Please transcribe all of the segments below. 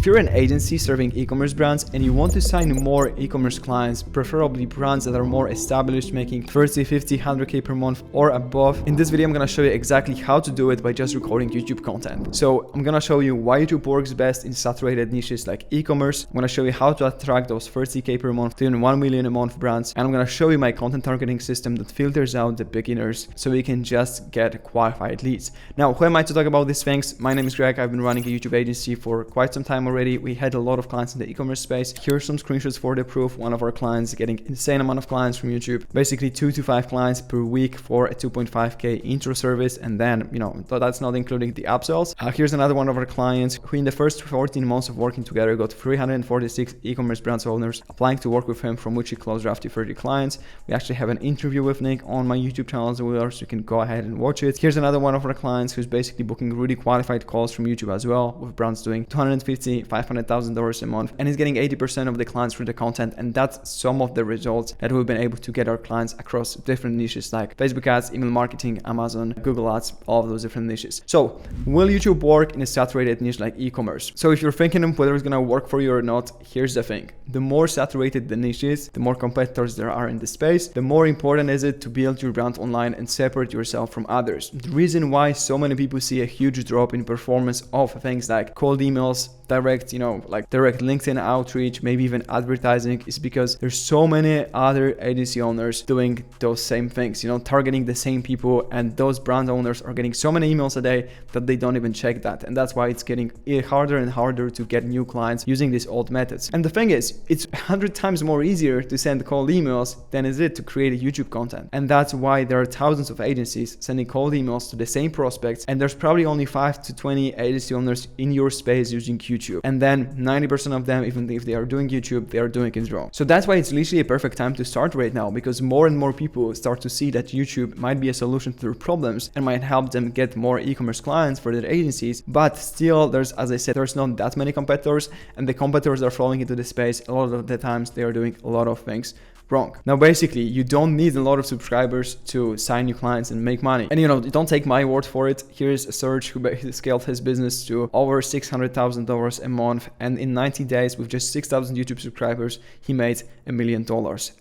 If you're an agency serving e-commerce brands and you want to sign more e-commerce clients, preferably brands that are more established, making 30, 50, 100k per month or above, in this video I'm gonna show you exactly how to do it by just recording YouTube content. So I'm gonna show you why YouTube works best in saturated niches like e-commerce. I'm gonna show you how to attract those 30k per month to even 1 million a month brands, and I'm gonna show you my content targeting system that filters out the beginners so we can just get qualified leads. Now, who am I to talk about these things? My name is Greg. I've been running a YouTube agency for quite some time already. We had a lot of clients in the e-commerce space. Here's some screenshots for the proof. One of our clients getting insane amount of clients from YouTube, basically 2 to 5 clients per week for a 2.5k intro service, and then that's not including the upsells. Here's another one of our clients who in the first 14 months of working together got 346 e-commerce brands owners applying to work with him, from which he closed roughly 30 clients. We actually have an interview with Nick on my YouTube channel as well, so you can go ahead and watch it. Here's another one of our clients who's basically booking really qualified calls from YouTube as well, with brands doing $250,000, $500,000 a month, and he's getting 80% of the clients through the content. And that's some of the results that we've been able to get our clients across different niches like Facebook ads, email marketing, Amazon, Google ads, all of those different niches. So will YouTube work in a saturated niche like e-commerce? So if you're thinking of whether it's gonna work for you or not, here's the thing. The more saturated the niche is, the more competitors there are in the space, the more important is it to build your brand online and separate yourself from others. The reason why so many people see a huge drop in performance of things like cold emails, direct LinkedIn outreach, maybe even advertising, is because there's so many other agency owners doing those same things, targeting the same people, and those brand owners are getting so many emails a day that they don't even check that. And that's why it's getting harder and harder to get new clients using these old methods. And the thing is, it's 100 times more easier to send cold emails than is it to create a YouTube content. And that's why there are thousands of agencies sending cold emails to the same prospects, and there's probably only 5 to 20 agency owners in your space using YouTube. And then 90% of them, even if they are doing YouTube, they are doing it wrong. So that's why it's literally a perfect time to start right now, because more and more people start to see that YouTube might be a solution to their problems and might help them get more e-commerce clients for their agencies. But still, there's, as I said, there's not that many competitors, and the competitors that are falling into the space, a lot of the times they are doing a lot of things wrong. Now, basically, you don't need a lot of subscribers to sign new clients and make money. And don't take my word for it. Here's a Serge who scaled his business to over $600,000 a month, and in 90 days with just 6,000 YouTube subscribers, he made $1 million.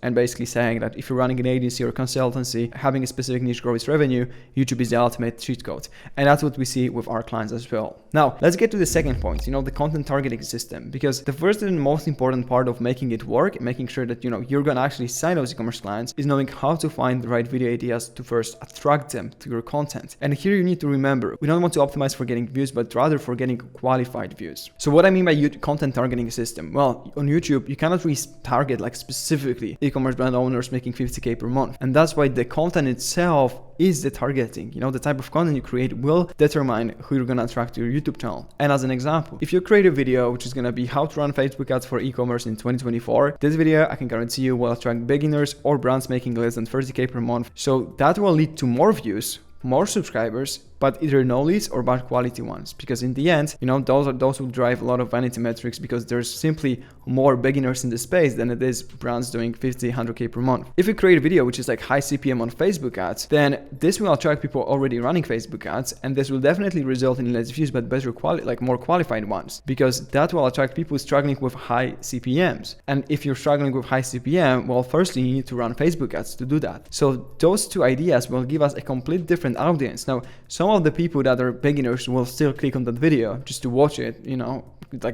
And basically saying that if you're running an agency or consultancy, having a specific niche grow its revenue, YouTube is the ultimate cheat code. And that's what we see with our clients as well. Now, let's get to the second point, the content targeting system, because the first and most important part of making it work, making sure that you're gonna actually sign those e-commerce clients, is knowing how to find the right video ideas to first attract them to your content. And here you need to remember, we don't want to optimize for getting views, but rather for getting qualified views. So what I mean by content targeting system, well, on YouTube, you cannot really target specifically e-commerce brand owners making 50k per month. And that's why the content itself is the targeting. The type of content you create will determine who you're gonna attract to your YouTube channel. And as an example, if you create a video which is gonna be how to run Facebook ads for e-commerce in 2024, this video I can guarantee you will attract beginners or brands making less than 30k per month. So that will lead to more views, more subscribers, but either no leads or bad quality ones, because in the end, those will drive a lot of vanity metrics, because there's simply more beginners in the space than it is brands doing 50, 100k per month. If you create a video which is high CPM on Facebook ads, then this will attract people already running Facebook ads, and this will definitely result in less views but better quality, more qualified ones, because that will attract people struggling with high CPMs. And if you're struggling with high CPM, well, firstly you need to run Facebook ads to do that. So those two ideas will give us a complete different audience. Now, some of the people that are beginners will still click on that video just to watch it,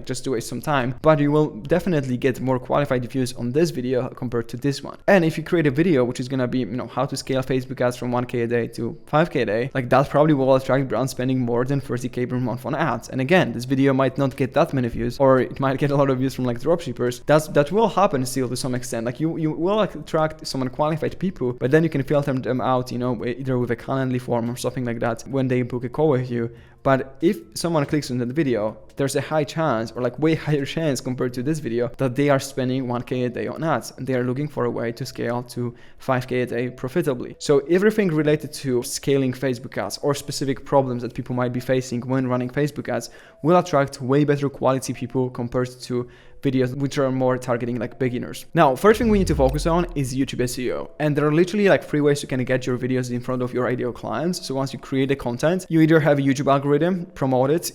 just to waste some time, but you will definitely get more qualified views on this video compared to this one. And if you create a video which is gonna be, how to scale Facebook ads from 1k a day to 5k a day, that probably will attract brands spending more than 30k per month on ads. And again, this video might not get that many views, or it might get a lot of views from dropshippers. That will happen still to some extent. You will attract some unqualified people, but then you can filter them out, either with a Calendly form or something like that when they book a call with you. But if someone clicks on that video, there's a high chance, or way higher chance compared to this video, that they are spending 1k a day on ads, and they are looking for a way to scale to 5k a day profitably. So everything related to scaling Facebook ads or specific problems that people might be facing when running Facebook ads will attract way better quality people compared to videos which are more targeting like beginners. Now, first thing we need to focus on is YouTube SEO. And there are literally like 3 ways you can get your videos in front of your ideal clients. So once you create the content, you either have a YouTube algorithm, promote it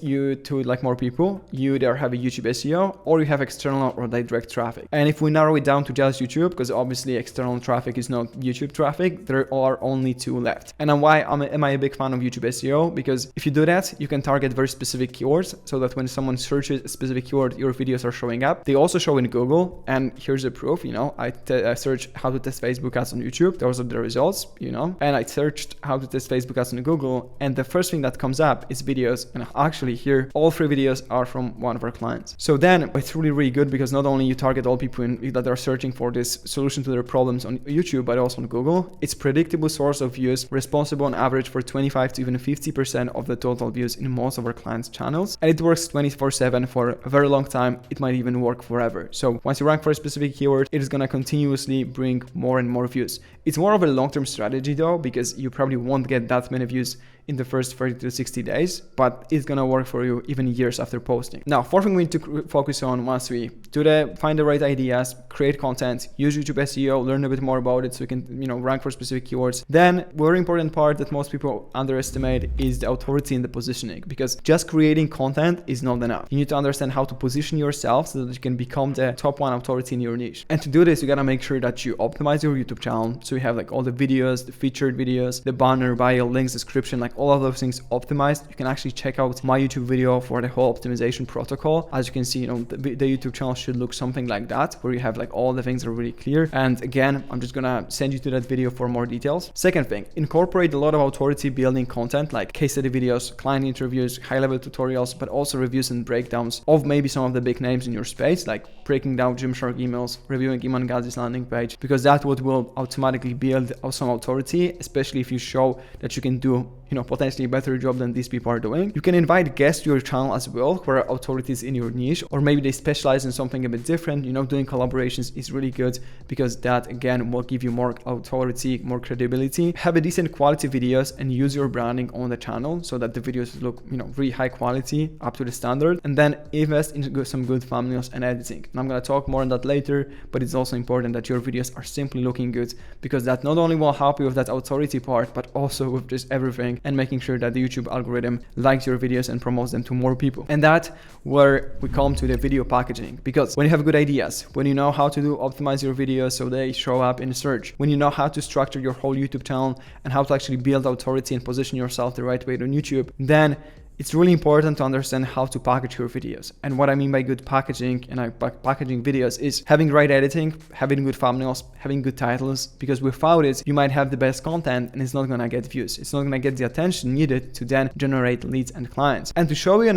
to like more people, you either have a YouTube SEO, or you have external or direct traffic. And if we narrow it down to just YouTube, because obviously external traffic is not YouTube traffic, there are only 2 left. And why am I a big fan of YouTube SEO? Because if you do that, you can target very specific keywords so that when someone searches a specific keyword, your videos are showing up. They also show in Google, and here's the proof. I searched how to test Facebook ads on YouTube. Those are the results, and I searched how to test Facebook ads on Google, and the first thing that comes up is videos. And actually here, all 3 videos are from one of our clients. So then it's really, really good because not only you target all people that are searching for this solution to their problems on YouTube, but also on Google. It's predictable source of views, responsible on average for 25 to even 50% of the total views in most of our clients' channels. And it works 24/7 for a very long time. It might even work forever. So once you rank for a specific keyword, it is going to continuously bring more and more views. It's more of a long-term strategy though, because you probably won't get that many views in the first 30 to 60 days, but it's gonna work for you even years after posting. Now, fourth thing we need to focus on once we find the right ideas, create content, use YouTube SEO, learn a bit more about it so you can, rank for specific keywords. Then, very important part that most people underestimate is the authority and the positioning, because just creating content is not enough. You need to understand how to position yourself so that you can become the top 1 authority in your niche. And to do this, you gotta make sure that you optimize your YouTube channel. So you have like all the videos, the featured videos, the banner, bio, links, description, like all of those things optimized. You can actually check out my YouTube video for the whole optimization protocol. As you can see, the YouTube channel should look something like that, where you have like all the things are really clear. And again, I'm just gonna send you to that video for more details. Second thing, incorporate a lot of authority building content like case study videos, client interviews, high-level tutorials, but also reviews and breakdowns of maybe some of the big names in your space, like breaking down Gymshark emails, reviewing Iman Ghazi's landing page, because that's what will automatically build some authority, especially if you show that you can do potentially a better job than these people are doing. You can invite guests to your channel as well, who are authorities in your niche, or maybe they specialize in something a bit different. Doing collaborations is really good because that again will give you more authority, more credibility. Have a decent quality videos and use your branding on the channel so that the videos look, really high quality, up to the standard. And then invest into some good thumbnails and editing. And I'm gonna talk more on that later, but it's also important that your videos are simply looking good, because that not only will help you with that authority part, but also with just everything, and making sure that the YouTube algorithm likes your videos and promotes them to more people. And that's where we come to the video packaging, because when you have good ideas, when you know how to optimize your videos so they show up in search, when you know how to structure your whole YouTube channel and how to actually build authority and position yourself the right way on YouTube, then it's really important to understand how to package your videos. And what I mean by good packaging and packaging videos is having right editing, having good thumbnails, having good titles, because without it, you might have the best content and it's not gonna get views. It's not gonna get the attention needed to then generate leads and clients. And to show you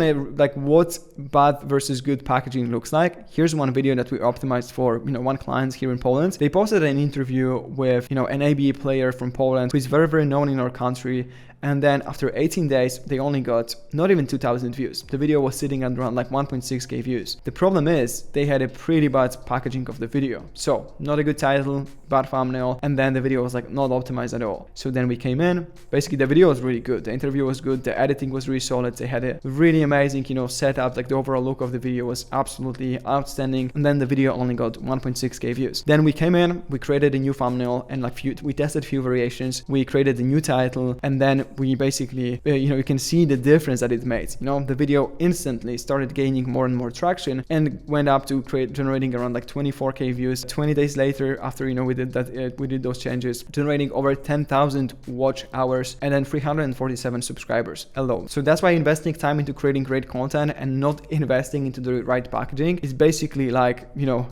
what bad versus good packaging looks like, here's one video that we optimized for, one client here in Poland. They posted an interview with, an ABA player from Poland who is very, very known in our country. And then after 18 days, they only got not even 2,000 views. The video was sitting at around like 1.6k views. The problem is they had a pretty bad packaging of the video. So not a good title, bad thumbnail, and then the video was like not optimized at all. So then we came in, basically the video was really good. The interview was good. The editing was really solid. They had a really amazing, setup. Like the overall look of the video was absolutely outstanding. And then the video only got 1.6k views. Then we came in, we created a new thumbnail and we tested a few variations. We created a new title, and then we basically, you can see the difference that it made. The video instantly started gaining more and more traction and went up to generating around like 24k views. 20 days later, after we did those changes, generating over 10,000 watch hours and then 347 subscribers alone. So that's why investing time into creating great content and not investing into the right packaging is basically like,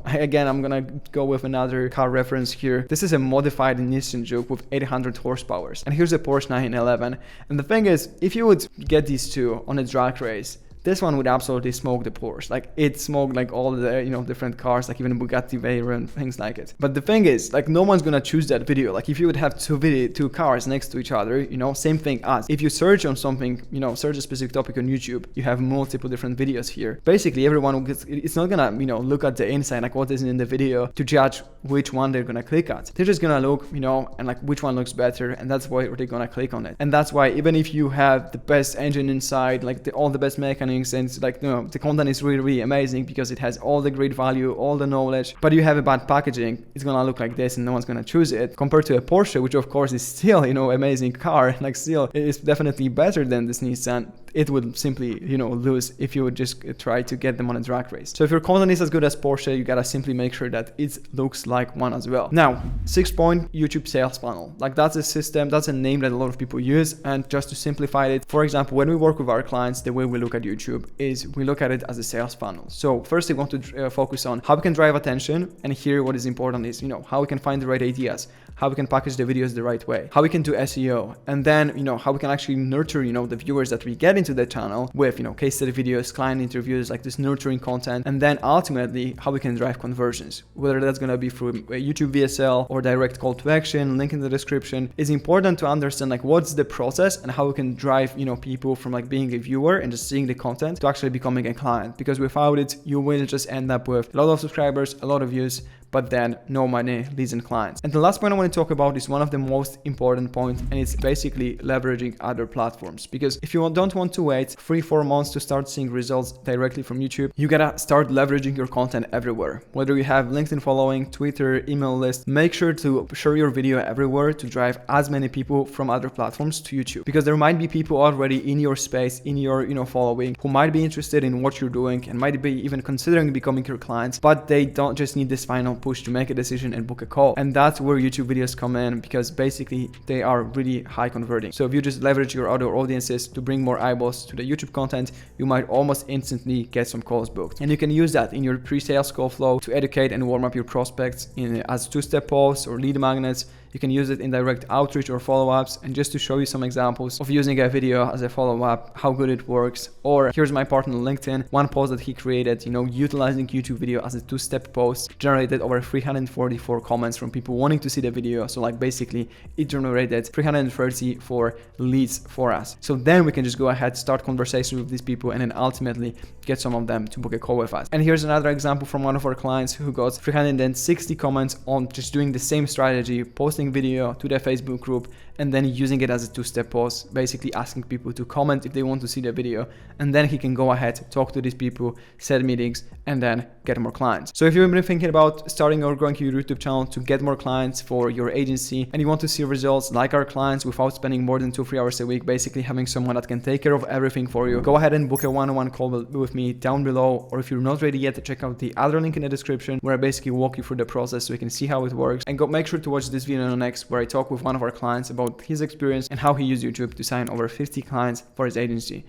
again, I'm gonna go with another car reference here. This is a modified Nissan Juke with 800 horsepower, and here's a Porsche 911. And the thing is, if you would get these two on a drag race, this one would absolutely smoke the Porsche. Like it smoked like all the, different cars, like even Bugatti Veyron, things like it. But the thing is, like no one's gonna choose that video. Like if you would have two cars next to each other, same thing as if you search on something, search a specific topic on YouTube, you have multiple different videos here. Basically everyone it's not gonna, look at the inside, like what is in the video to judge which one they're gonna click at. They're just gonna look, and like which one looks better, and that's why they're gonna click on it. And that's why even if you have the best engine inside, like all the best mechanisms, earnings, and it's like, you know, the content is really, really amazing because it has all the great value, all the knowledge, but you have a bad packaging, it's gonna look like this and no one's gonna choose it, compared to a Porsche, which of course is still, you know, amazing car, like still it is definitely better than this Nissan. It would simply, you know, lose if you would just try to get them on a drag race. So if your content is as good as Porsche, you gotta simply make sure that it looks like one as well. Now, 6-point YouTube sales funnel. Like that's a system, that's a name that a lot of people use. And just to simplify it, for example, when we work with our clients, the way we look at YouTube is we look at it as a sales funnel. So first we want to focus on how we can drive attention. And here what is important is, you know, how we can find the right ideas, how we can package the videos the right way, how we can do SEO, and then, you know, how we can actually nurture, you know, the viewers that we get into the channel with, you know, case study videos, client interviews, like this nurturing content, and then ultimately how we can drive conversions, whether that's going to be through YouTube VSL or direct call to action, link in the description. It's important to understand like what's the process and how we can drive, you know, people from like being a viewer and just seeing the content to actually becoming a client, because without it you will just end up with a lot of subscribers, a lot of views, but then no money, leads and clients. And the last point I want to talk about is one of the most important points, and it's basically leveraging other platforms. Because if you don't want to wait 3-4 months to start seeing results directly from YouTube, you gotta start leveraging your content everywhere. Whether you have LinkedIn following, Twitter, email list, make sure to share your video everywhere to drive as many people from other platforms to YouTube. Because there might be people already in your space, in your, you know, following, who might be interested in what you're doing and might be even considering becoming your clients, but they don't just need this final push to make a decision and book a call. And that's where YouTube videos come in, because basically they are really high converting. So if you just leverage your other audiences to bring more eyeballs to the YouTube content, you might almost instantly get some calls booked. And you can use that in your pre-sales call flow to educate and warm up your prospects as 2-step posts or lead magnets. You can use it in direct outreach or follow-ups. And just to show you some examples of using a video as a follow-up, how good it works. Or here's my partner on LinkedIn, one post that he created, you know, utilizing YouTube video as a 2-step post, generated over 344 comments from people wanting to see the video. So like basically it generated 334 leads for us. So then we can just go ahead, start conversations with these people, and then ultimately get some of them to book a call with us. And here's another example from one of our clients who got 360 comments on just doing the same strategy, posting video to their Facebook group and then using it as a 2-step post, basically asking people to comment if they want to see the video, and then he can go ahead, talk to these people, set meetings, and then get more clients. So if you've been thinking about starting or growing your YouTube channel to get more clients for your agency, and you want to see results like our clients without spending more than 2-3 hours a week, basically having someone that can take care of everything for you, go ahead and book a one-on-one call with me down below. Or if you're not ready yet, check out the other link in the description where I basically walk you through the process so you can see how it works. And make sure to watch this video next, where I talk with one of our clients about his experience and how he used YouTube to sign over 50 clients for his agency.